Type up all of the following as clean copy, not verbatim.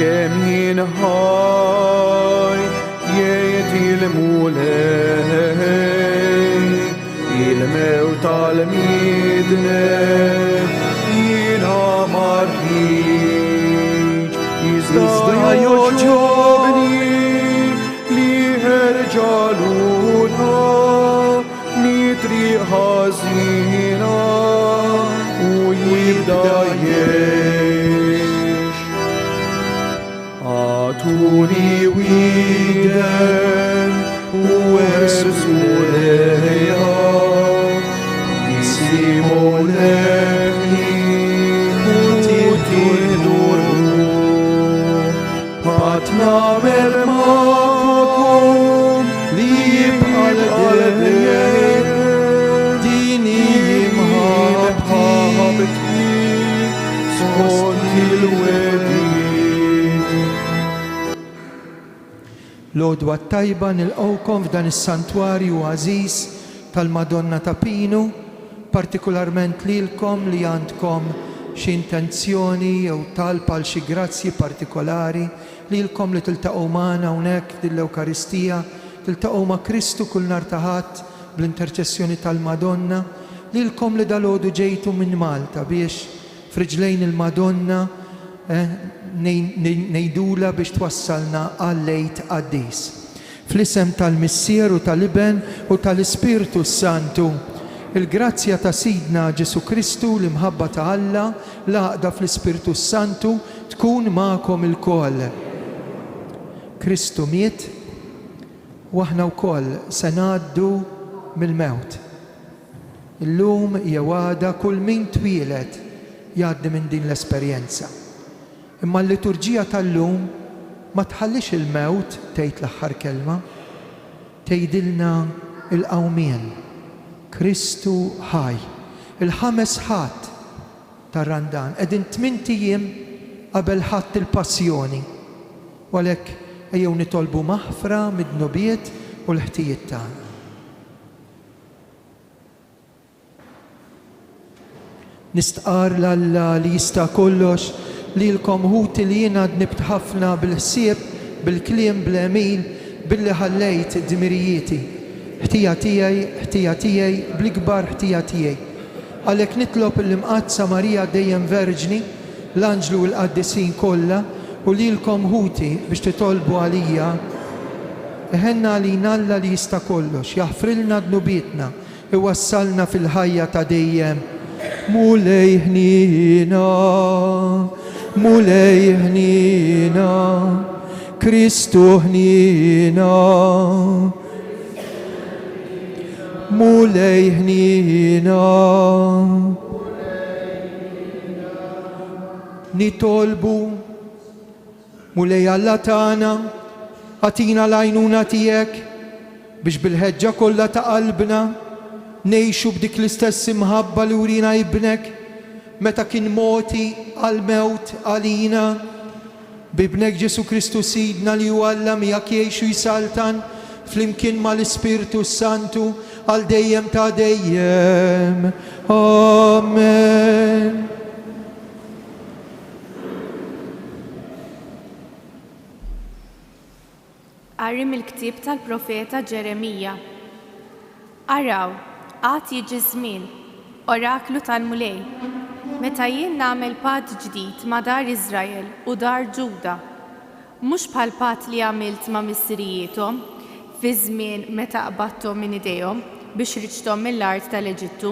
kemm jinħaj jgħid il-mulej il-mew tal-midne jina marriċ jizda joġobni li ħerġaluna nitri ħazina u jibda jiex għatuni widen u ersu leja jisimu leħni u tiduru patna mel-makum li jibqal dejjem dini jimħabti skont il-wedid. Lodwa tajba nilqawkom f'dan is-santwarju għażiż tal-Madonna ta' Pinu, partikolarment lilkom li għandkom xi intenzjoni jew talba għal xi grazzi partikolari, lilkom li tiltaqgħu magħna hawnhekk fil-Ewkaristija, tiltaqgħu ma' Kristu kull nhar ta' Ħadd bl-interċessjoni tal-Madonna, lilkom li dalgħodu ġejtu minn Malta biex f'riġlejn il-Madonna nejdula biex twassalna għal-lejt qaddis. Fl-isem tal-Missier u tal-Iben u tal-Ispirtu Santu, il-grazzja ta' Sidna Ġesu Kristu l-imħabba ta' Alla l-għaqda fl-Ispirtu Santu tkun magħkom il-koll. Kristu miet u aħna wkoll se ngħaddu mill-mewt. Illum hija għada kull min twieled jgħaddi minn din l-esperjenza. Imma l-liturġija tal-lum ma tħallix il-mewt tgħid l-aħħar kelma, tgħidilna il-qawmien. Kristu ħaj. Il-ħames ħadd tar-Randan qegħdin 8 ijiem qabel ħadd il-Passjoni. U għalhekk ejjew nitolbu maħfra mid-dnubiet u l-ħtijiet tagħna. Nistqar l-Alla li jista' kollox lilkom ħuti li jiena dnibt ħafna bil-ħsieb, bil-kliem, bl-emil, billi ħallejt id-dmirijieti. Ħtija tiegħi, bl-ikbar ħtija tiegħi. Għalhekk nitlob l-imqazza Marija dejjem Verġni, l-Anġlu u l-Qaddisin kollha u lilkom ħuti biex titolbu għalija. Eħenna għalina Alla li jista' kollox, jaħfrilna dnubietna, iwassalna fil-ħajja ta' dejjem. Mulej ħnina, mulej ħnina, Kristu ħnina. Mulej ħnina, nitolbu, mulej Alla tagħna, għatina l-għajnuna tiegħek biex bil-ħeġġa kollha ta' qalbna ngħixu b'dik l-istess imħabba li urina ibnek meta kien moti għal-mewt għalina, b'ibnek Ġesu Kristu Sidna li huwa Alla miegħek jgħixu jsaltan flimkien mal-Ispirtu Santu għal dejjem ta' dejjem. Amen. Qari mill-ktieb tal-Profeta Ġeremija. Araw, għad jiġi żmien, oraklu tal-mulej, meta jien nagħmel patt ġdid ma' dar Iżrael u dar Ġuda, mhux bħal patt li għamilt ma' missirijiethom fi żmien meta qbadthom minn idejhom biex riġthom mill-art tal-Eġittu.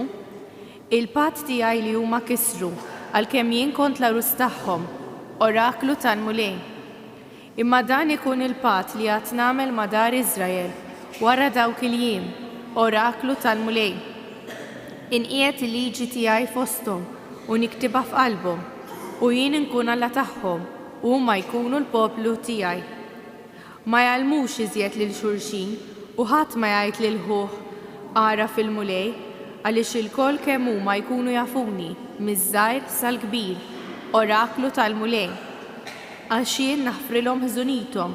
Il-patt tiegħi li huma kisru għalkemm jien kont l-arus tagħhom, oraklu tal-mulej. Imma dan ikun il-patt li għad nagħmel ma' dar Iżrael wara dawk il-jiem, oraklu tal-mulej. Inqiegħed il-liġi tiegħi fosthom u niktibha f'qalbhom u jien inkun Alla tagħhom u huma jkunu l-poplu tiegħi. Ma jgħallmux iżjed lil xulxin u ħadd ma jgħid lil ħuh ara fil-mulej għaliex il-koll kemm huma jkunu jafuni miż-żgħir sal-kbir, oraklu tal-mulej. Għax jien naħfrilhom ħżunithom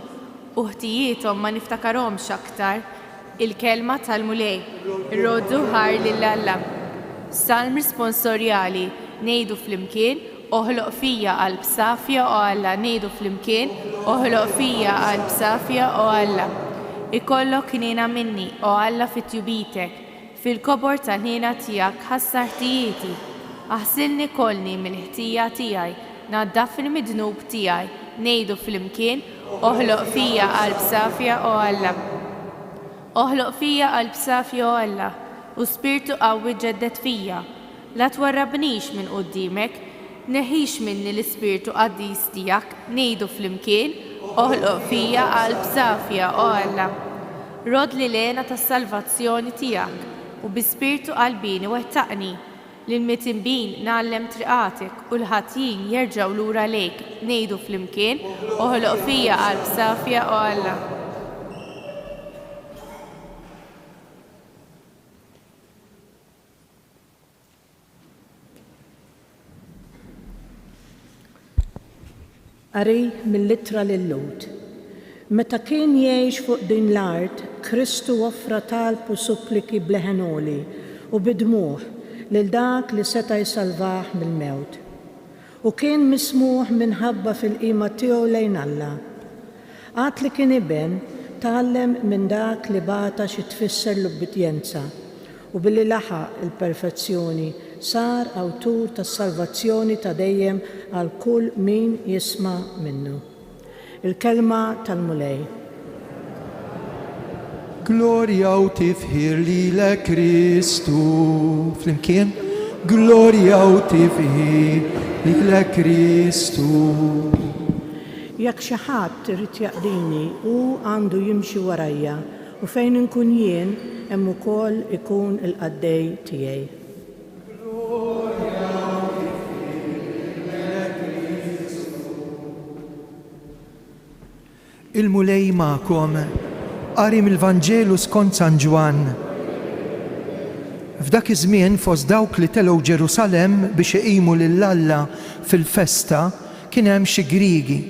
u ħtijiethom ma niftakarhomx aktar. Il-kelma tal-mulej, roddu ħar lill-Alla. Salm risponsorjali ngħidu flimkien oħloq fija qalb safja o Alla, ngħidu flimkien, oħloq fija qalb safja o Alla. Ikollok ħniena minni o Alla fit-tjubitek, fil-kobor tal-ħniena tiegħek ħassar ħtijieti. Aħsilni kollni mill-ħtija tiegħi, naddafni mid-dnub tiegħi, ngħidu flimkien, oħloq fija qalb safja o Alla. Oħloq fija qalb safja o Alla, u spirtu qawwi ġeddet fija. La twarrabnix minn qudiemek, neħix minni l-ispirtu qaddis tiegħek, ngħidu flimkien, oħloq fija qalb safja o Alla. Rod li lena tas-salvazzjoni tiegħek u bi spirtu qalbini wettaqni. Lil-mitinbin nagħllem triqatek u l-ħatjin jerġgħu lura lejk, ngħidu flimkien, oħloq fija qalb safja o Alla. Qari mill-Littra lill-Lud. Meta kien jgħix fuq din l-art, Kristu offra talb u suppliki bleħenoli u bidmuh lil dak li seta' jsalvah mill-mewt. U kien mismuh minħabba fil-qima tiegħu lejn Alla. Għad li kien iben tgħallem minn dak li bata xi tfisser l-ubbidjenza u billi laħaq il-perfezzjoni sar awtur tas-salvazzjoni ta' dejjem għal kull min jisma' minnu. Il-kelma tal-mulej. Gloria u tifħir lilek Kristu. Flimkien. Gloria u tifħir lilek Kristu. Jekk xi ħadd irid jaqdini u għandu jimxi warajja u fejn inkun jien hemm ukoll ikun il-qaddej tiegħi. Il-mulej ma'kom qari mill-Vanġelu skont San Ġwan. F'dak iż-żmien fost dawk li telgħu Ġerusalemm biex iqimu lil Alla fil-festa kien hemm xi Griegi.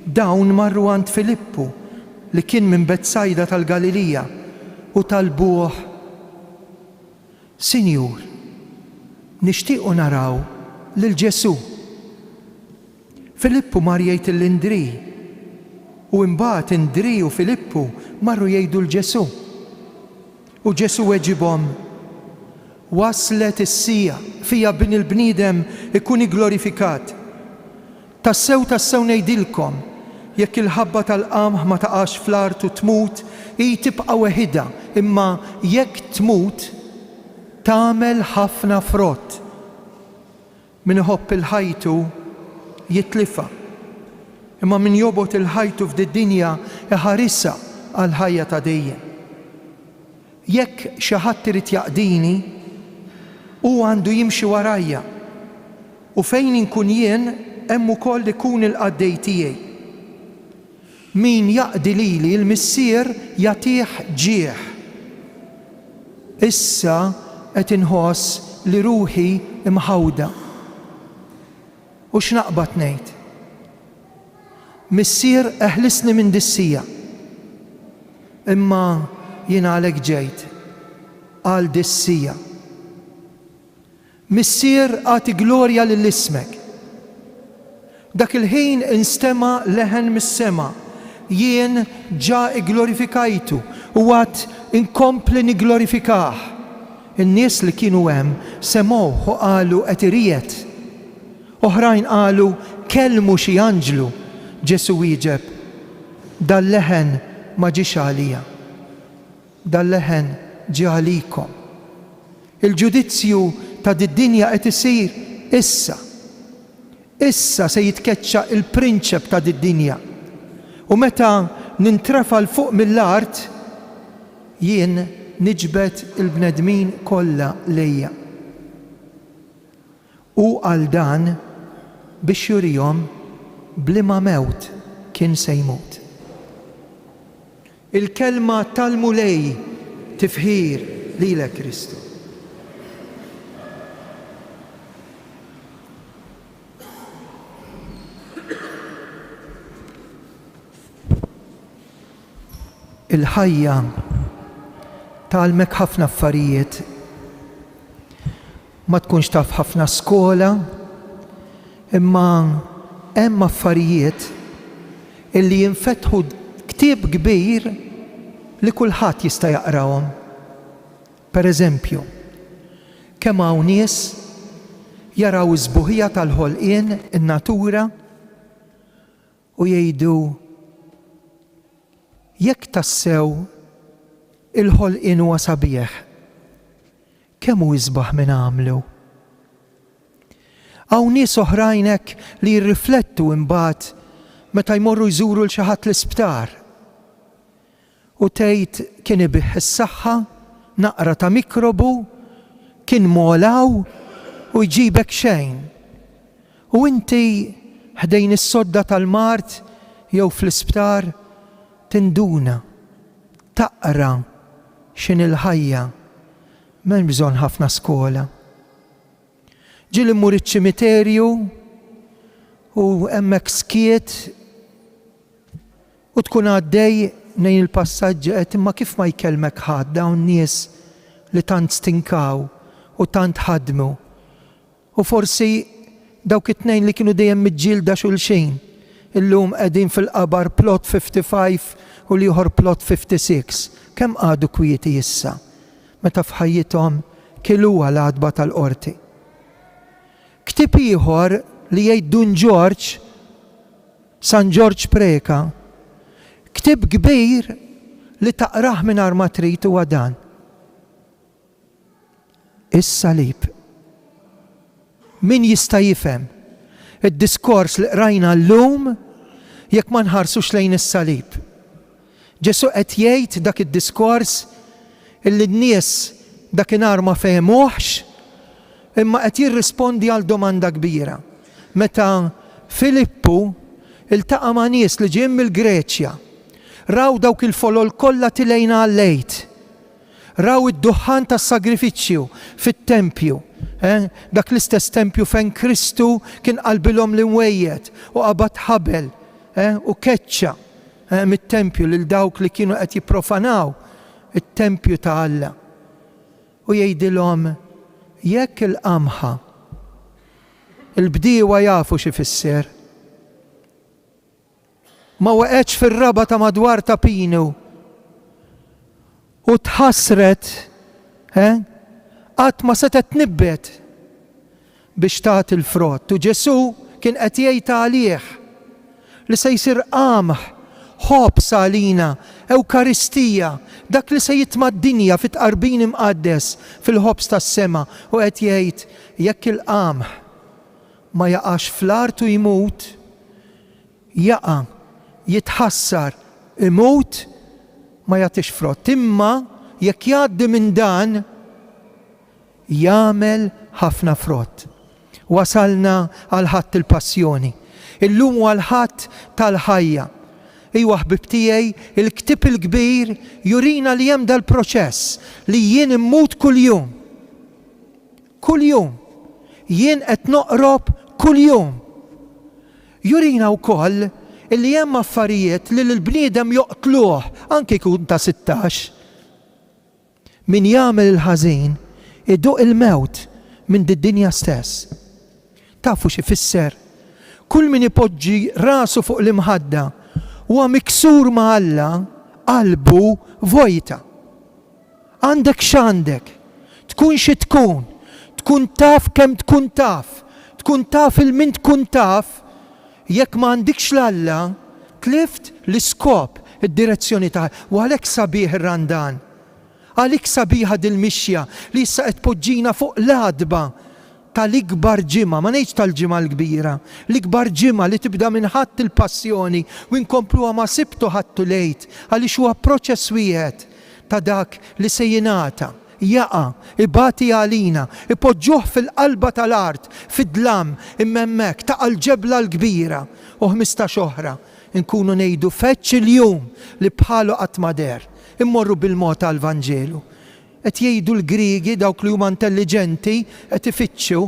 Dawn marru għand Filippu li kien minn Betsajda tal-Galilija u talbuh: Sinjur, nixtiequ naraw lil Ġesu. Filippu mar jgħid l-Indri u imbagħad Indri u Filippu marru jgħidu l-Ġesu. U Ġesu weġibhom: waslet is-sija fija bin il-bniedem ikun glorifikat. Tassew ngħidilkom, jekk il-ħabba tal-qamħ ma taqax fl-art u tmut, hi tibqa' weħida, imma jekk tmut tagħmel ħafna frott. Min iħobb il-ħajtu jitlifa, imma min jobgħod il-ħajtu f'did-dinja iħarissa għal ħajja ta' dejjem. Jekk xi ħadd irid jaqdini, u għandu jimxi warajja, u fejn inkun jien hemm ukoll ikun il-qaddej tiegħi. Min jaqdi lili l-missier jagħtih ġieħ. Issa qed inħoss li ruħi imħawda. U x'naqbad ngħid? Missier eħlisni minn dissija. Imma jien għalhekk ġejt għal dissija. Missier għati glorja lill-ismek. Dak il-ħin instema leħen mis-sema, jien ġa glorifikajtu u għat inkompli niglorifikah. In-nies li kienu hemm semgħuh u qalu qed iried. Oħrajn qalu kellmu xi anġlu. Ġesu wieġeb: dal-leħen ma ġiex għalija, dal-leħen ġie għalikom. Il-ġudizzju ta' did-dinja qed isir issa. Issa se jitkeċċa il-prinċep ta' did-dinja. U meta nintrefal fuq mill-art, jien niġbed il-bnedmin kollha lejja. U għal dan biex jurihom bliema mewt kien se jmut. Il-kelma tal-mulej tifħir lilek Kristu. Il-ħajja tgħalmek ħafna affarijiet. Ma tkunx taf ħafna skola, Imma hemm affarijiet illi jinfetħu ktieb kbir li kulħadd jista' jaqrawhom. Pereżempju, kemm hawn nies jaraw iż-żbuħija tal-ħolqien, in-natura, u jgħidu jekk tassew il-ħolqien huwa sabiħ, kemm hu jisbaħ minn għamlu. Hawn nies oħrajn hekk li jirriflettu imbagħad meta jmorru jżuru l xi ħadd l-isptar u tgħid kien ibiħ is-saħħa, naqra ta' mikrobu, kien molaw u jġibek xejn. U inti ħdejn is-sodda tal-mart jew fl-isptar tinduna, taqra x'in il-ħajja, m'hemm bżonn ħafna skola. Ġiel immur iċ-ċimiterju u hemmhekk skiet u tkun għaddej nejn il-passaġġ qed imma kif ma jkellmek ħadd dawn nies li tant stinkaw u tant ħadmu. U forsi dawk it-tnejn li kienu dejjem miġġielda xulxin illum qegħdin fil-qabar plot 55 u l-ieħor plot 56. Kemm qagħdu kwieti issa meta f'ħajjithom kiluha l-għadba tal-qorti. Ktieb ieħor li jgħid Dun George, San George Preka, ktieb kbir li taqrah mingħajr ma trid huwa dan. Is-salib. Min jista' jifhem id-diskors li qrajna llum jekk ma nħarsux lejn is-salib. Ġesu qed jgħid dak id-diskors illi n-nies dakinhar ma fehmuhx imma qed jirrispondi għal domanda kbira. Meta Filippu iltaqa' ma' nies li ġejjin mill-Greċja, raw dawk il-folol kollha tilejna għal-lejt, raw id-duħħan tas-sagrifiċċju fit-tempju, dak l-istess tempju fejn Kristu kien qalbilhom l-imwejjed u qabad ħabel u keċċa mit-tempju lil dawk li kienu qed jipprofanaw it-tempju ta' Alla. U jgħidilhom jekk il-qamħa il-bdiewa jafu xi fisser. Ma waqgħetx fir-raba ta' madwar ta' pinu u tħassret qatt ma setet tnibbet biex tagħti il-frott. U Ġesu kien qed jgħid għalih li se jsir qamħ ħobs għalina, Ewkaristija, dak li se jitma' d-dinja fit-qarbin imqaddes fil-ħobs tas-sema u qed jgħid jekk il-qamħ ma jaqax fl-art u jmut, jaqa' jitħassar imut ma jagħtix frott. Imma jekk jgħaddi minn dan jagħmel ħafna frott. Wasalna għal ħadd il-passjoni. Illum huwa l-ħadd tal-ħajja. Ejwa ħbib tiegħi, il-ktieb il-kbir jurina li hemm dal-proċess li jien immut kuljum. Kuljum. Jien qed noqrob kuljum. Jurina wkoll illi hemm affarijiet li l-bniedem joqtluh anke jkun ta' 16. Min jagħmel il-ħażin iduq il-mewt minn din-dinja stess. Tafu xi fisser? Kull min ipoġġi rasu fuq l-imħadda huwa miksur ma' Alla, qalbu vojta. Għandek x'għandek, tkun xi tkun, tkun taf kemm tkun taf il-min tkun taf, jekk ma għandikx l-Alla, tlift l-iskop, id-direzzjoni ta' u għalhekk sabiħ ir-randan. Għalik sabiħa dil-mixja li issa qed poġġina fuq l-għadba tal-ikbar ġimgħa, ma ngħidx tal-ġimgħa l-kbira, l-ikbar ġimgħa li tibda minn ħadd il-passjoni u nkompluha ma sibtu ħadtu lejt għaliex huwa proċess wieħed ta' dak li se jingħata, jaqa' ibati għalina, ipoġġuh fil-qalba tal-art, fid-dlam, imma hemmhekk ta' l-ġebla l-kbira u 15 oħra nkunu ngħidu feċċ il-jum li bħalu qatt ma der. Immorru bil-mod tal-Vanġelu. Qed jgħidu l-Griegi dawk li huma intelligenti qed ifittxu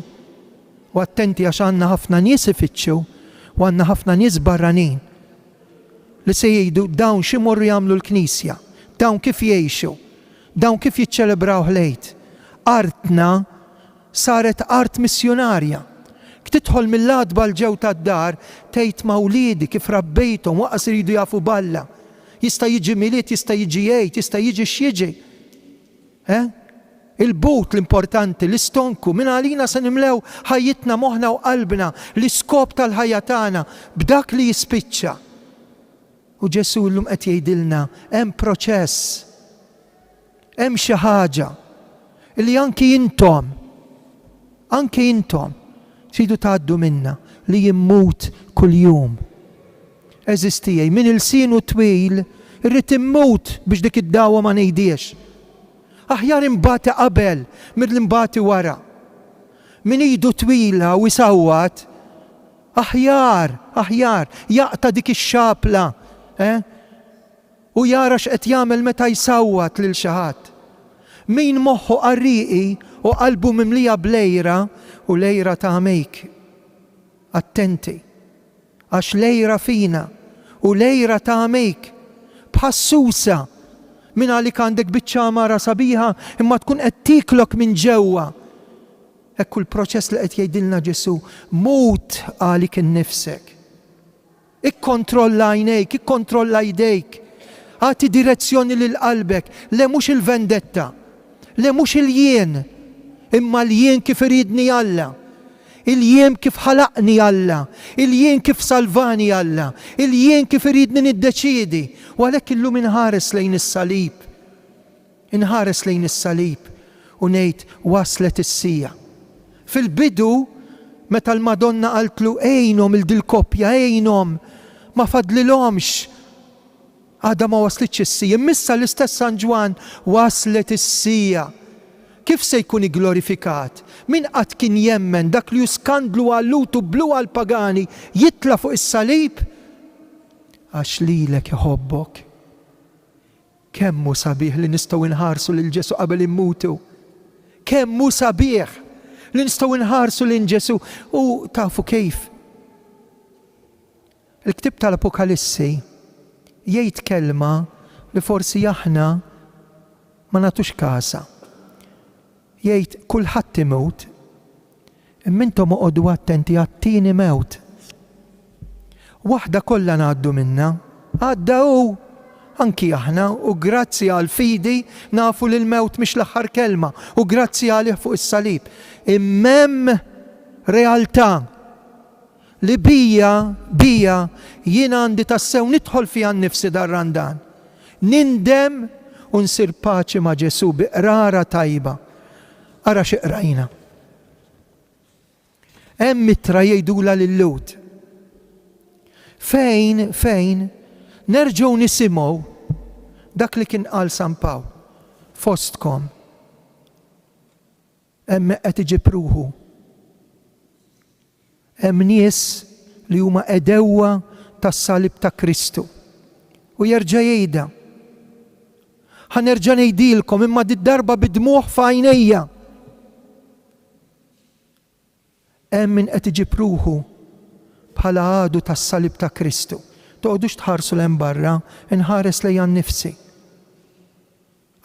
u attenti għax għandna ħafna nies ifittxu u għandna ħafna nies barranin li se jgħidu dawn x'imorru jagħmlu l-Knisja, dawn kif jgħixu, dawn kif jiċċelebraw ħlejt. Artna saret art missjonarja. titħol mill-ladba l-ġew tad-dar tgħid ma' wliedi kif rabbejthom waqas iridu jafu balla. Jista' jiġi miliet, jista' jiġi jgħid, jista' jiġi x'jiġi. Il-but l-importanti, l-istonku, minn għalina se nimlew ħajjitna moħħna u qalbna l-iskop tal-ħajja tagħna b'dak li jispiċċa. U Ġesu llum qed jgħidilna hemm proċess, hemm xi ħaġa li anki intom tridu tgħaddu minnha li jimmut kuljum. Eżistijaj, min il-sinu twil irrid immut biex dik id-dawwa ma ngħidiex. Aħjar imbagħti qabel mill-imbagħti wara. Min idu twila u jsawwat, aħjar jaqta dik ix-xapla, u jara x'qed jagħmel meta jsawwat lil xi ħadd. Min moħħu qarriqi u qalbu mimlija blejra u lejra ta' mejk. Attenti, għax lejra fina u lejra ta' mejk bħassusa minn għalik għandek biċċamara sabiħa imma tkun qed tiklok minn ġewwa. Ekku l-proċess li qed jgħidilna Ġesu, mut għalik innifsek. Ikkontrolla għajnejk, ikkontrolla jdejk. Għati direzzjoni lil qalbek, le mhux il-vendetta, le mhux il-jien, imma l-jien kif iridni Alla. Il-jien kif ħalaqni Alla, il-jien kif salvani Alla, il-jien kif iridni niddeċidi. U għalhekk illum inħares lejn is-salib u ngħid waslet is-sija. Fil-bidu meta l-Madonna qaltlu ejnhom il-dil-koppja ejnhom ma fadlilhomx għadha ma waslitx is-sija. Missa l-istess San Ġwan waslet is-sija. Kif se jkun glorifikat? Min qatt kien jemmen dak li juskandlu għallutu blu għal-pagani jitla fuq is-salib? Għax lilek iħobbok. Kemmu sabiħ li nistgħu nħarsu lil Ġesu qabel immutu. Kemmu sabiħ li nistgħu nħarsu lil Ġesu u tafu kif. Il-ktib tal-Apokalissi jgħid kelma li forsi aħna ma nagħtux kasa. Jgħid kulħadd imut, imma intom oqgħodu attenti għat-tieni mewt. Waħda kollha ngħaddu minnha, għadda hu anki aħna u grazzi għal fidi nafu li l-mewt mhix l-aħħar kelma u grazzi għalih fuq is-salib. Imma realtà li bija jien għandi tassew nidħol fiha nnifsi dar-randan. Nindem u nsir paċi ma' Ġesu bi qrara tajba. Ara xiqrajna. Hemm mitra jgħidula lil-Lut. Fejn nerġgħu nisimgħu dak li kien qal San Pawl fostkom. Hemm qed iġipruħu. Hemm nies li huma edewwa tas-salib ta' Kristu. U jerġa' jgħidha. Ħanerġa' ngħidilkom imma dit-darba bidmuħ f'għajnejja. Hemm min qed iġipruħu bħala għadu tas-salib ta' Kristu. Toqgħodux tħarsu lejn barra, inħares lejn nnifsi.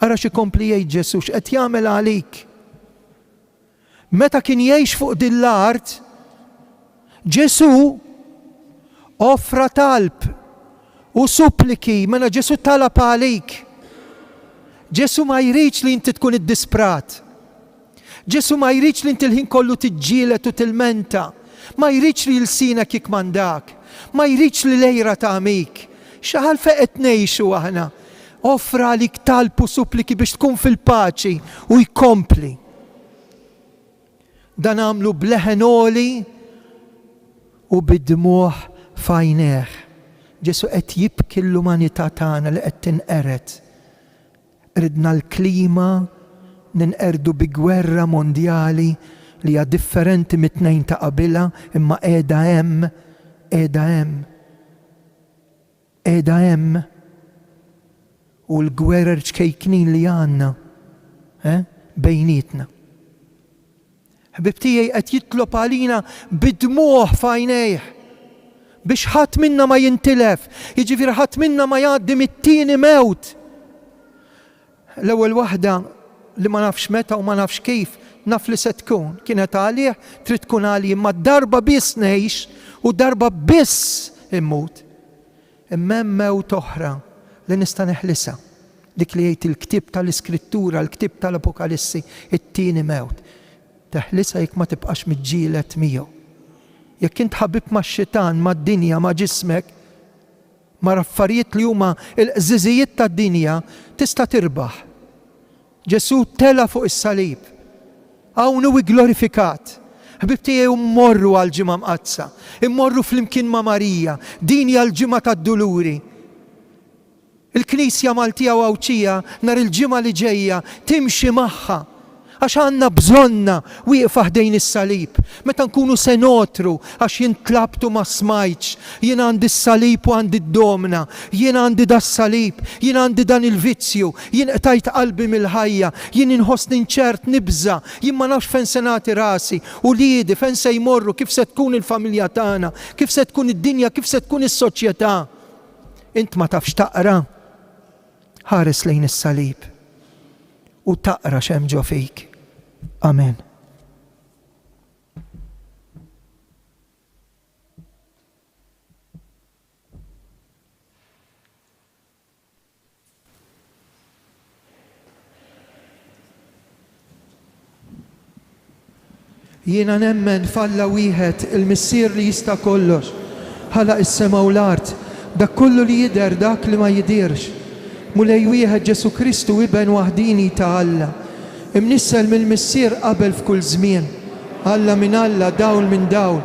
Ara xi kompli jgħid Ġesu x'qed jagħmel għalik. Meta kien jgħix fuq din l-art, Ġesu offra talb u suppliki meta Ġesu talab għalik. Ġesu ma jridx li inti tkun iddisprat. Ġesu ma jridx li inti l-ħin kollu tiġġielet u tilmenta. Ma jridx li l-sinek jikmandak. Ma jridx li lejra ta' amik. Xaħal qed ngħixu aħna. Offra għalik talb u suppliki biex tkun fil-paċi u jkompli. Dan għamlu bleħenoli u bid-dmuħ f'għajnejh. Ġesu qed jibki l-umanità tagħna li qed tinqered. Ridna l-klima ninqerdu bi gwerra mondjali li hija differenti mit-tnejn ta' qabilha imma qiegħda hemm. U l-gwerer ċkejknin li għandna bejnietna. Ħbib tiegħi qed jitlob għalina bid-dmuħ f'għajnejh biex ħadd minna ma jintilef, jiġifieri ħadd minna ma jgħaddi mit-tieni mewt. L-ewwel waħda li ma nafx meta u ma nafx kif naf li se tkun, kienet għalih, trid tkun għalih, imma darba biss ngħix u darba biss immut. Imma hemm mewt oħra li nista' neħlisha. Dik li jgħid il-ktib tal-Iskrittura, l-ktib tal-Apokalissi, it-tieni mewt. Teħlisha jekk ma tibqax miġġielet miegħu. Jekk int ħabib max-xitan, mad-dinja, ma' ġismek, ma' affarijiet li huma l-qżiżijiet tad-dinja, tista' tirbaħ. Ġesu tela fuq is-salib. Hawn hu glorifikat. Ħbib tiegħi mmorru għall-ġimgħa mqazza, immorru flimkien ma' Marija, din hija l-ġimgħa tad-duluri. Il-Knisja Maltija u Awċija nhar il-ġimgħa li ġejja timxi magħha għax għandna bżonna wieqfa ħdejn is-salib. Meta nkunu se notru għax jien tlabtu ma smajtx, jien għandi s-salib u għandi d-domna, jien għandi da s-salib, jien għandi dan il-vizzju, jien qtajt qalbi mill-ħajja, jien inħossni inċert nibża, jien ma nafx fejn se nagħti rasi u liedi fejn se jmorru, kif se tkun il-familja tagħna, kif se tkun id-dinja, kif se tkun is-soċjetà. Int ma tafx taqra, ħares lejn is-salib u taqra x'hemm ġo fik. Amen. Jiena nemmen falla wieħed il-missier li jista' kollox, ħalaq is-sema u l-art, dak kollu li jidher dak li ma jidirx. Mulej wieħed Ġesu Kristu iben waħdini ta' Alla. Imnissel mill-missier qabel f'kull żmien. Alla minn Alla, dawl minn dawl.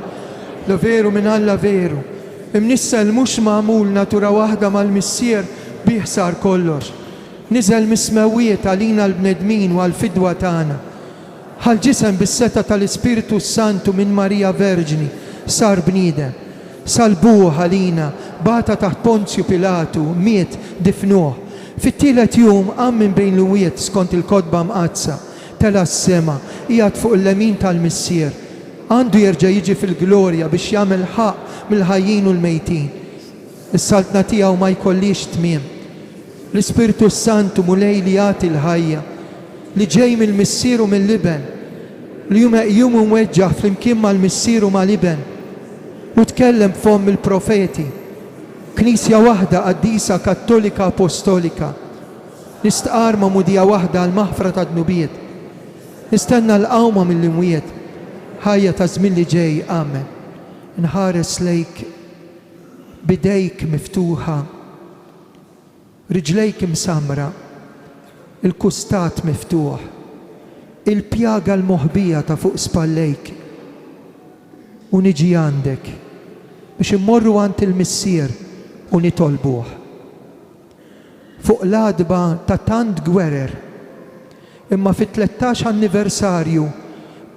Lo veru minn Alla veru. Imnissel mhux magħmul natura waħda mal-missier bih sar kollox. Niżel mismewiet għalina l-bnedmin u għall-fidwa tagħna. Ħal-ġisem bis-seta tal-Ispiritu Santu minn Marija Verġni sar bniedem. Salbuh għalina, bata taħt Ponzju Pilatu, miet difnuh. Fit-tielet jum qam minn bejn l-wiet skont il-kodba mqazza, tela s-sema, qiegħed fuq il-lemin tal-missier. Għandu jerġa' jiġi fil-glorja biex jagħmel ħaq mill-ħajjin u l-mejtin. Is-saltna tiegħu ma jkollix tmiem. L-Ispiritu Santu mulej li jagħti l-ħajja, li ġej mill-missier u mill-liben, li jum mweġġaħ flimkien mal-missier u mal-liben, u tkellem f'fomm il-profeti. Knisja waħda qaddisa kattolika apostolika. Nistqar ma' mudija waħda għal-maħfra ta' dnubiet. Nistenna l-qawma mill-imwiet. Ħajja ta' żmien li ġej, amen. Nħares lejk bidejk miftuħa, riġlejk msamra, il-kustat miftuħ, il-pjaga l-moħbija ta' fuq spallejk. U niġi għandek biex immorru għand il-missier u nitolbuh. Fuq l-adba ta' tant gwerer, imma fit-13 anniversarju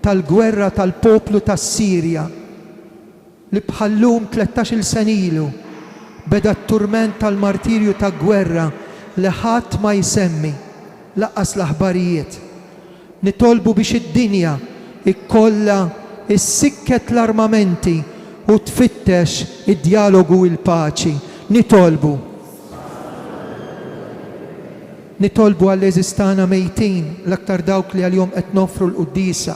tal-gwerra tal-poplu tas-Sirja li bħallum 13 senilu beda t-turment tal-martirju ta' gwerra li ħadd ma jsemmi laqqas l-aħbarijiet. Nitolbu biex id-dinja ikkolla is-sikket l-armamenti u tfittex id-dialogu u l-paċi. Nitolbu għall-eżistana mejtin l-aktar dawk li għal-jom qed nofru l-quddisa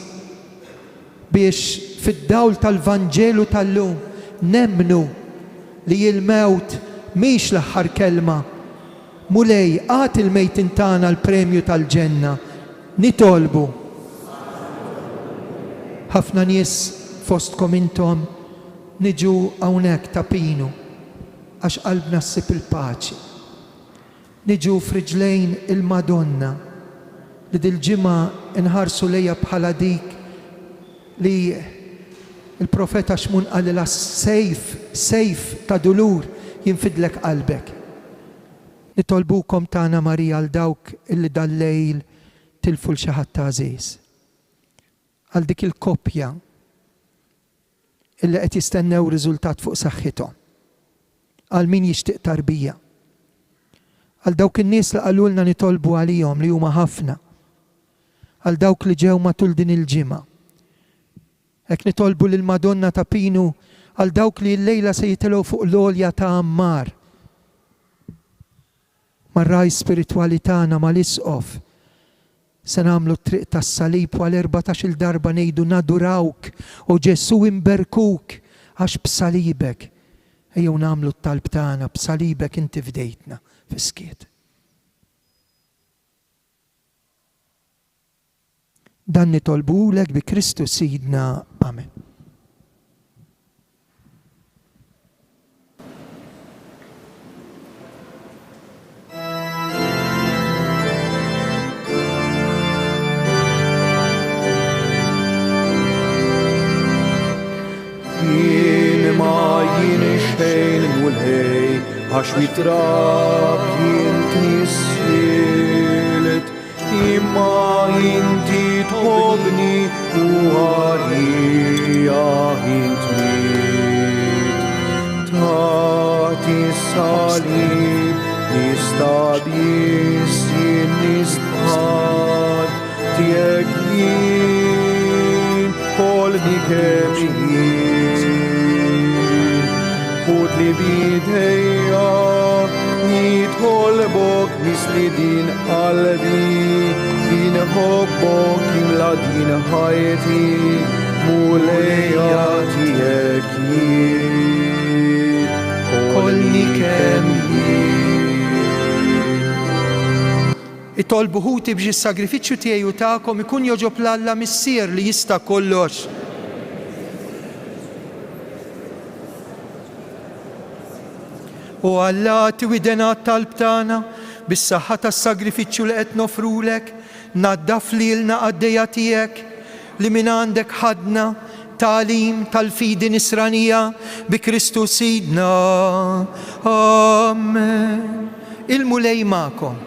biex fid-dawl tal-Vanġelu tal-lum nemmnu li il-mewt mhix l-aħħar kelma. Mulej għat il-mejtin tagħna l-premju tal-ġenna. Nitolbu. Ħafna nies fostkom intom niġu hawnhekk tapinu għax qalbna ssib il-paċi. Niġu f'riġlejn il-Madonna li dil-ġimgħa inħarsu lejha bħala dik li il-profeta Xmun qalilha sejf ta' dulur jinfidlek qalbek. Nitolbukom tagħna Marija għal dawk illi dal-lejl tilfu l xi ħadd ta' għażiż. Għal dik il-koppja illi qed jistennew riżultat fuq saħħithom. Għal min jixtieq tarbija. Għal dawk in-nies li qalulna nitolbu għalihom li huma ħafna. Għal dawk li ġew matul din il-ġimgħa. Hekk nitolbu lil Madonna ta' Pinu għal dawk li l-lejla se jitilgħu fuq l-għolja ta' Ammar. Mar-raj spiritwali tagħna mal-isqof Se nagħmlu t-triq tas-salib u għal 14 darba ngħidu nadurawk u Ġesu imberkuk għax b'salibek. Ejjew nagħmlu t-talb tagħna b'salibek inti fdejtna fis-skiet. Dan nitolbulek bi Kristu Sidna. Amen. Jien ma jien xejn mulħej għax mitrab jien tnissilet imma inti tħobni u għalija int mit taħti salib nista biss jien nistħad tiegħek jien kolni kemm Kut li bidejja nitħolbok misli din qalbi din hobbok imla din ħajti mulejja tiegħek jien kolni kemm jien. Itolbu ħuti biex is-sagrifiċċju tiegħi u tagħkom ikun joġob l-Alla missier li jista' kollox. U Alla tiwidena t-talb tagħna bis-saħħa tas-sagrifiċċju li qed nofrulek, naddaf lilna għaddejja tiegħek li minn għandek ħadna tagħlim tal-fidi nisranija bi Kristu Sidna. Amen. Il-mulej magħkom.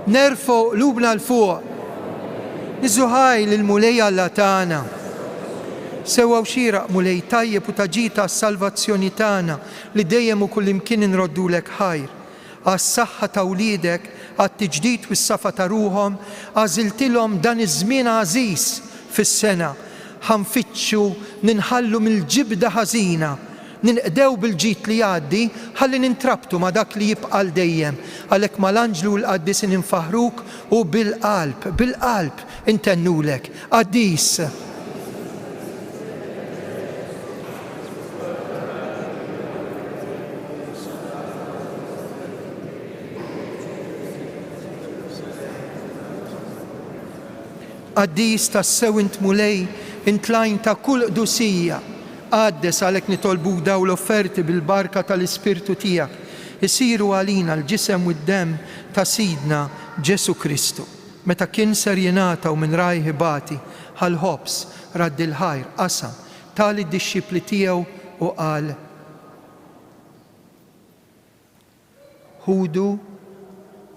Nerfgħu qlubna l-fuq. Niżuħaj lill-mulej Alla tagħna. Sewa u xieraq mulej tajjeb u taġita għas-salvazzjoni tagħna li dejjem u kull imkien inroddulek ħajr. Għas-saħħa ta' wliedek, għat-tiġdid u s-safa ta' ruhom, għażiltilhom dan iż-żmien għażiż fis-sena. Ħanfittxu ninħallu mill-ġibda ħażina, ninqdew bil-ġid li jgħaddi ħalli nintrabtu ma' dak li jibqa' dejjem. Għalhekk mal-Anġlu l-Qaddis ninfaħruk u bil-qalb intennulek. Qaddis. Qaddis tas-sew int mulej intlajn ta' kull qdusija. Għaddes għalhekk nitolbuk daw l-offerti bil-barka tal-Ispirtu tiegħek isiru għalina l-ġisem u d-demm ta' Sidna Ġesu Kristu. Meta kien ser jingħataw minn rajħi bati ħal-ħobs raddi l-ħajr qasam tali d-dixxipli tiegħu u qal: ħudu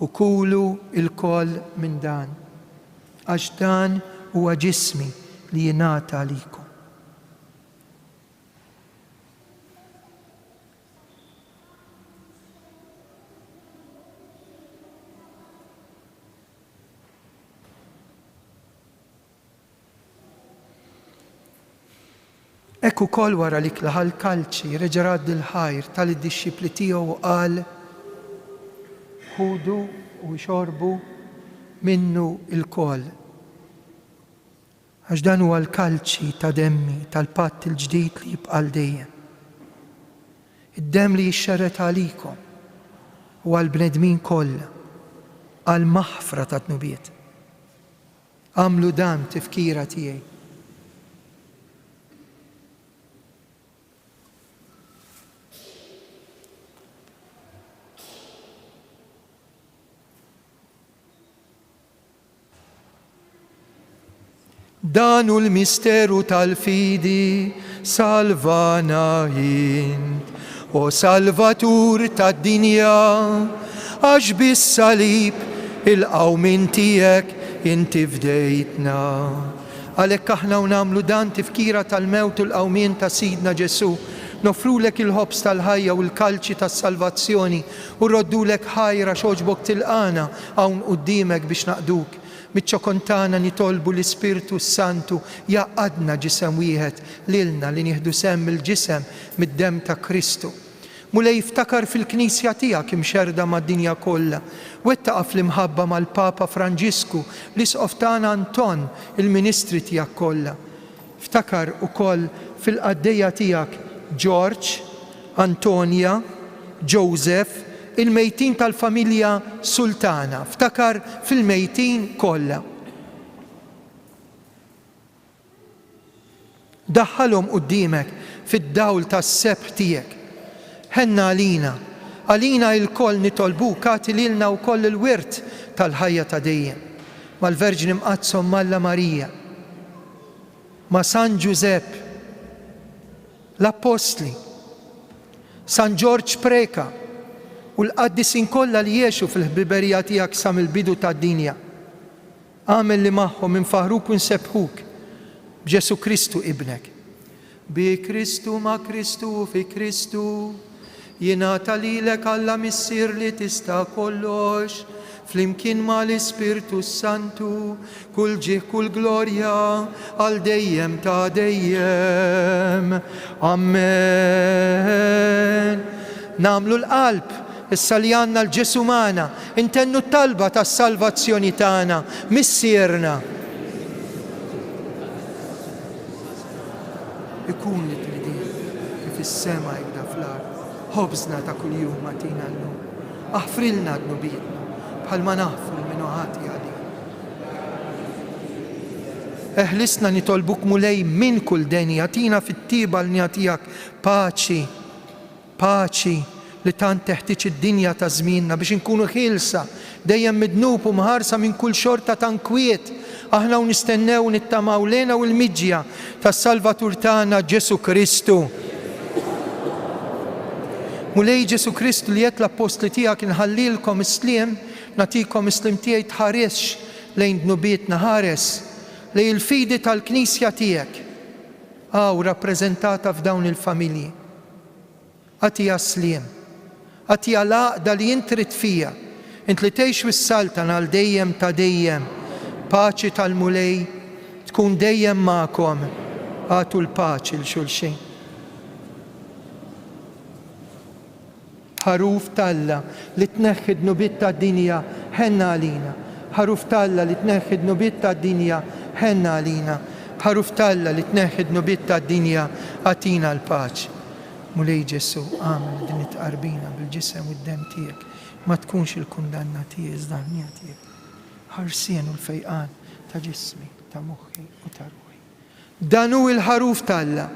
u kulu il-koll minn dan, għax dan huwa ġismi li jingħata għalikom. Ekku kol wara li klaħal kalċi reġa' il-ħajr tal-dixxipli tiegħu u qal: ħudu u xorbu minnu il-kol. Għax dan huwa l-kalċi ta' demmi tal-patt il-ġdid li jibqa' dejjem. Id-demm li jixxerret għalikom u għall-bnedmin kollha għall-maħfra ta' tnubiet. Għamlu dan tifkira tiegħi. Dan hu l-misteru tal-fidi salvana jint, o Salvatur tad-dinja, għax bis-salib il-qawmin tiegħek inti fdejtna. Għalhekk aħna nagħmlu dan tifkira tal-mewt u l-qawmien ta' Sidna Ġesu, nofrulek il-ħobs tal-ħajja u l-kalċi tas-salvazzjoni u roddulek ħajra xogħġbok tilqana hawn quddiemek biex naqduk. Miċ-ċokontana nitolbu l-Ispirtu Santu jaqadna ġisem wieħed lilna li nieħdu semm il-ġisem mid-demm ta' Kristu. Mulej iftakar fil-Knisja tiegħek imxerda mad-dinja kollha. Wettaqaf l-imħabba mal-Papa Franġisku, l-Isqof tagħna Anton, il-Ministri tiegħek kollha. Iftakar ukoll fil-qaddejja tiegħek George, Antonja, Joseph, il-mejtin tal-familja Sultana. Iftakar fil-mejtin kollha. Daħħalhom qudiemek fid-dawl tas-sebħ tiegħek. Ħenna għalina il-koll nitolbuk għati lilna wkoll il-wirt tal-ħajja ta' dejjem. Mal-Verġni Mqazzom Malla Marija, ma' San Giuseppe, l-Apostli, San George Preka u l-qaddisin kollha li jiexu fil-ħbiberija tiegħek sa mill-bidu tad-dinja. Għamel li magħhom infaħruk u nsebħuk b'Ġesu Kristu ibnek. Bi Kristu ma' Kristu fi Kristu, jingħata lilek Alla missier li tista' kollox, flimkien ma' l-Ispirtu Santu, kull ġih kull glorja għal dejjem ta' dejjem. Amen. Namlu l-qalb, issa li għandna l-Ġesu magħna, intennu t-talba tas-salvazzjoni tagħna, missierna. Ikun li tridin kif is-sema jibda fl-ard, ħobżna ta' kuljum atina llum. Aħfrilna d-nubietna bħalma naħfru l-minuħati għalik. Eħlisna nitolbuk mulej minn kull denja, atina fit-tiba l-nja tiegħek paċi li tant teħtieġ id-dinja ta' żmienna biex inkunu ħielsa dejjem midnub u mħarsa minn kull xorta ta' nkwiet. Aħna u nistennew nittamaw lejna u l-miġja tas-Salvatur tagħna Ġesu Kristu. Mulej Ġesu Kristu li qed l-apostli tiegħek inħallilkom isliem, nagħtikom isliem tiegħi tħaresx lejn dnubietna, ħares lejn il-fidi tal-Knisja tiegħek. Rappreżentata f'dawn il-familji. Għatija sliem, għatija laqda li int trid fija, int li tgħix wis-saltan għal dejjem ta' dejjem. Paċi tal-mulej tkun dejjem magħkom, għatu l-paċi l-xulxin. Ħaruf Talla li tneħħi d-nubiet tad-dinja ħenna għalina. Ħaruf Talla li tneħħi d-nubiet tad-dinja ħenna għalina. Ħaruf Talla li tneħħi d-nubiet tad-dinja għatina l-paċi. Mulej Ġesu, għamel din it-qarbina bil-ġisem u d-dem tiegħek, ma tkunx il-kundanna tiegħi iżda l-nija tiegħek. Ħarsien u l-fejqan ta' ġismi, ta' moħħi u ta' ruħi. Danu il-ħaruf Talla,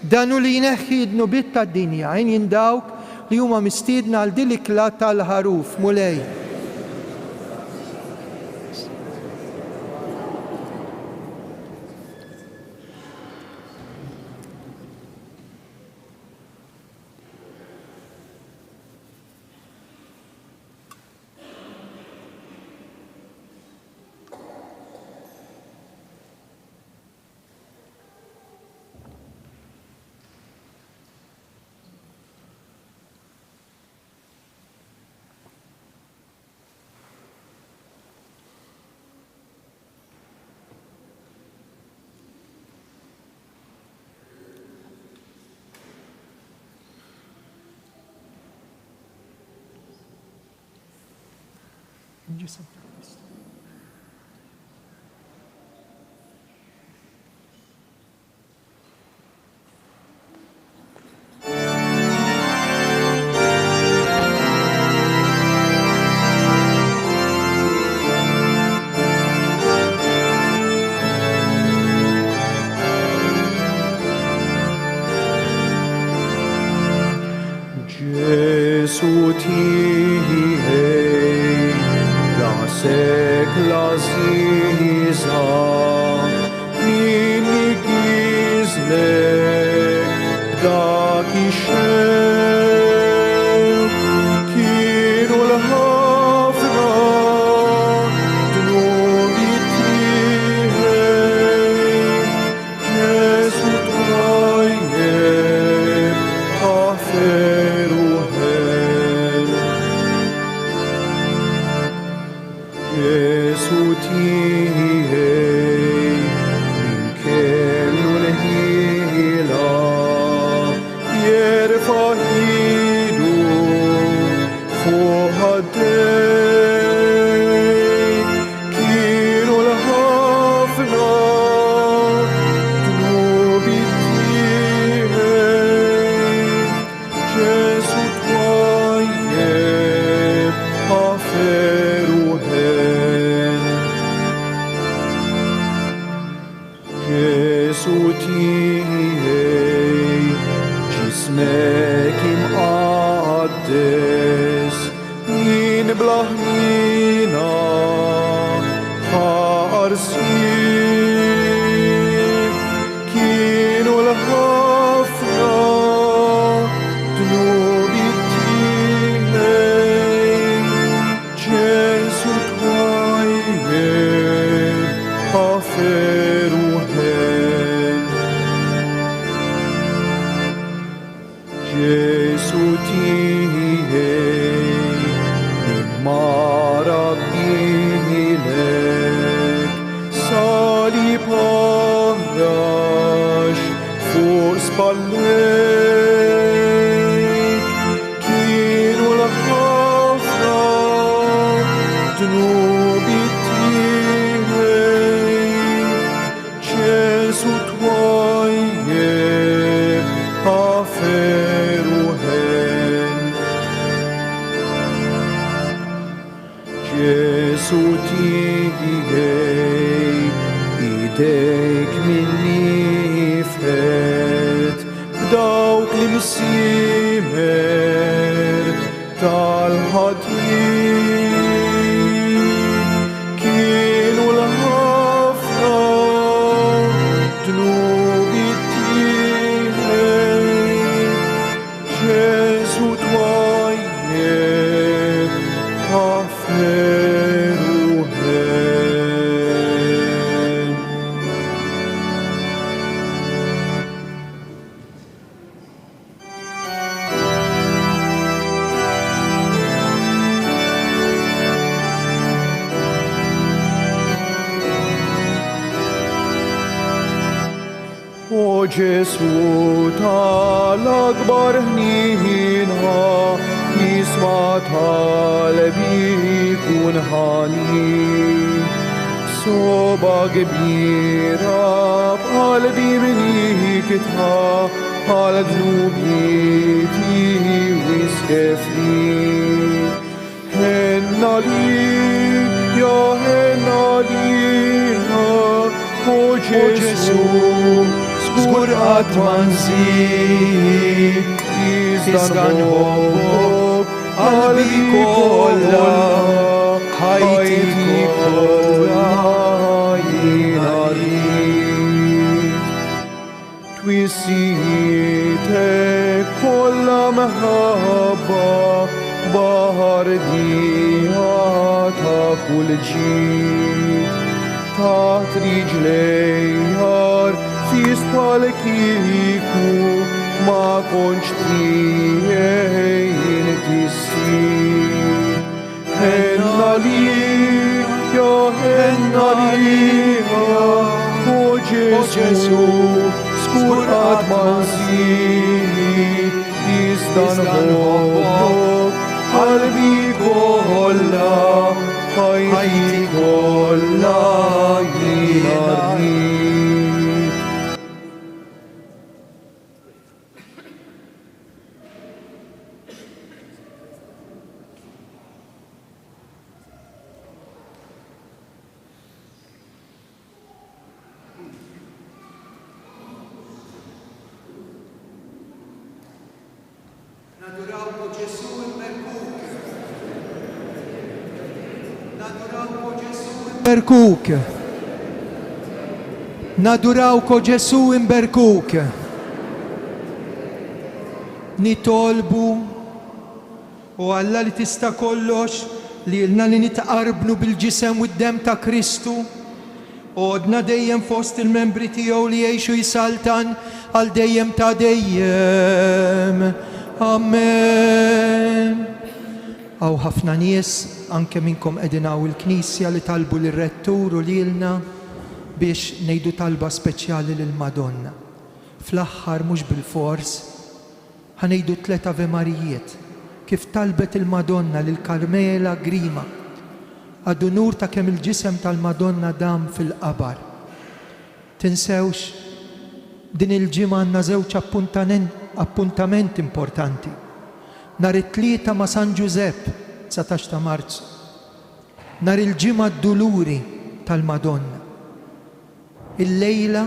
danu li jneħħi d-nubiet tad-dinja, għajn jindawk li huma mistiedna għal dilikla tal-ħaruf, mulej. الجسد Gesù ti la Ġesu tiegħi, ġismek imqaddes, jien blaħnina ħarsien, kienu l-ħafna dnubi tiegħi, Ġesu twajjeb ħaferu ħen. Ġesu tiegħi mara bilek, sali parax fuq spallek, kienu l-ħafna dnubi tiegħi, Ġesu twajjeb ħaferu ħen. Ġesu tiegħi, idejk minni fed, b'dawk l-imsiemer tal-ħatin, kienu l-ħafna dnubi tiegħi, Ġesu twajjeb ħaferu ħen. O Ġesu tal-akbar ħnina, jisma' talbi kun ħanin, b'soba kbira b'qalbi minikitha għal dnubieti wiskefni. Henna li, ja henna liha, o Ġesu, żgur qatt ma nżid, iżda nħobbok qalbi kollha, ħajti kollha jiena rrid. Twissietek kollha meħabba, baħar dija ta' kull ġid, taħt riġlejjar fis bħal-kieku ma konċ tiegħi tissir. Henna li, ja henna liha, o Ġesu, żgur qatt ma nżid, iżda nħobbok qalbi kollha, ħajti kollha jiena rrid. Nadurawko Ġesu imberkuk. Nadurawko Ġesu imberkuk. Nadurawko Ġesu imberkuk. Nitolbu u Alla li tista' kollox li lna li nitqarbnu bil-ġisem u d-dem ta' Kristu, għodna dejjem fost il-membri tiegħu li jgħixu jisaltan għal dejjem ta' dejjem. Amen. Għaw ħafna nies anke minnkom qegħdin hawn il-Knisja li talbu lir-rettur u lilna biex ngħidu talba speċjali lil Madonna. Fl-aħħar mhux bil-fors ħanejdu 3 Ave Marijiet kif talbet il-Madonna lil Karmela Grima għadu nur ta' kemm il-ġisem tal-Madonna dam fil-qabar. Tinsewx din il-ġimgħa għandna żewġ appuntament importanti. Nhar it-tlieta ma' San Giuseppe, 19 ta' Marzu. Nhar il-ġimgħa d-duluri tal-Madonna. Il-lejla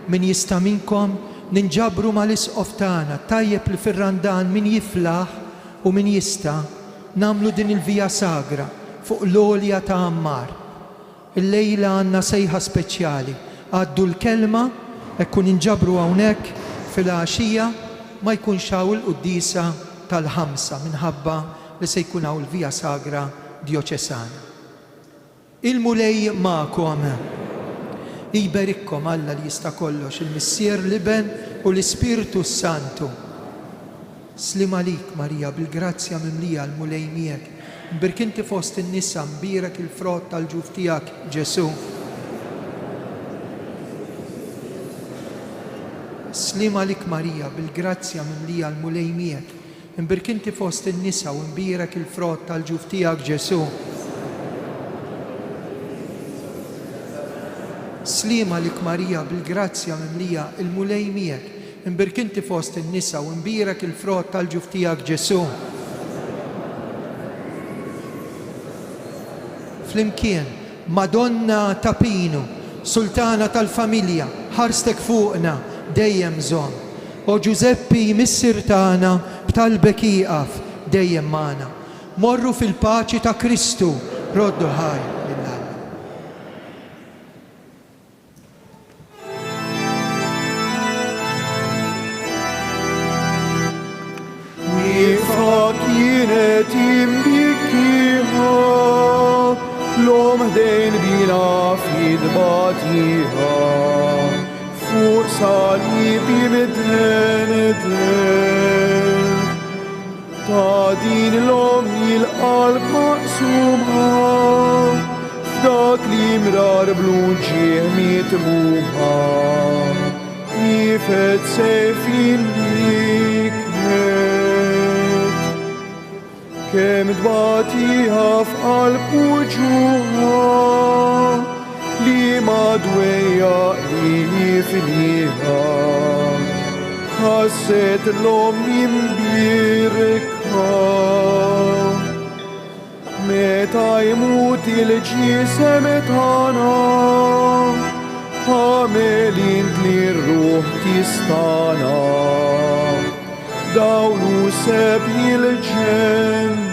min jista' minkom ninġabru mal-isqof tagħna tajjeb li fir-randan min jiflaħ u min jista' namlu din il-via sagra fuq l-olja ta' Ammar. Il-lejla għandna sejħa speċjali. Għaddu l-kelma ekkun inġabru hawnhekk fil-għaxija ma jkunx hawn il-qudiesa tal-ħamsa minħabba li se jkun hawn il-via sagra dioċesana. Il-mulej magħkom. Iberikkom Alla li jista' kollox, il-Missier Liben u l-Ispiritu Santu. Slim għalik Marija bil-grazzja mimlija l-mulej miegħek. Mbirk inti fost in-nisa mbirek il-frott tal-ġuf tiegħek Ġesu. Slim għalik Marija bil-grazzja mimlija l-mulej miegħek. Mbirk inti fost in-nisa u mbirek il-frott tal-ġuf tiegħek Ġesu. Slima lik Marija bil-grazzja mimlija il-mulej miegħek, imbirk inti fost in-nisa u imbirek il-frott tal-ġuf tiegħek Ġesu. Flimkien, Madonna ta' Pinu, Sultana tal-familja, ħarstek fuqna dejjem żomm. O Giuseppi Missier tagħna b'talbek ieqaf dejjem magħna. Morru fil-paċi ta' Kristu, roddu ħaj. Kienet imbikkiħa l-om ħdejn bina fid-batiħa fuq salibi midden ta' din l-om il-qalb maqsumha f'dak li mrar blunġieħ mitmuha jifet sejfin liknet kem dbatiħa f'qalb wuġuħa li madwejja jifniħa ħasset l-om jimbirka meta jmut il-ġisem tagħna ħamel int li r-ruħ tistana dawnu seb il-ġenna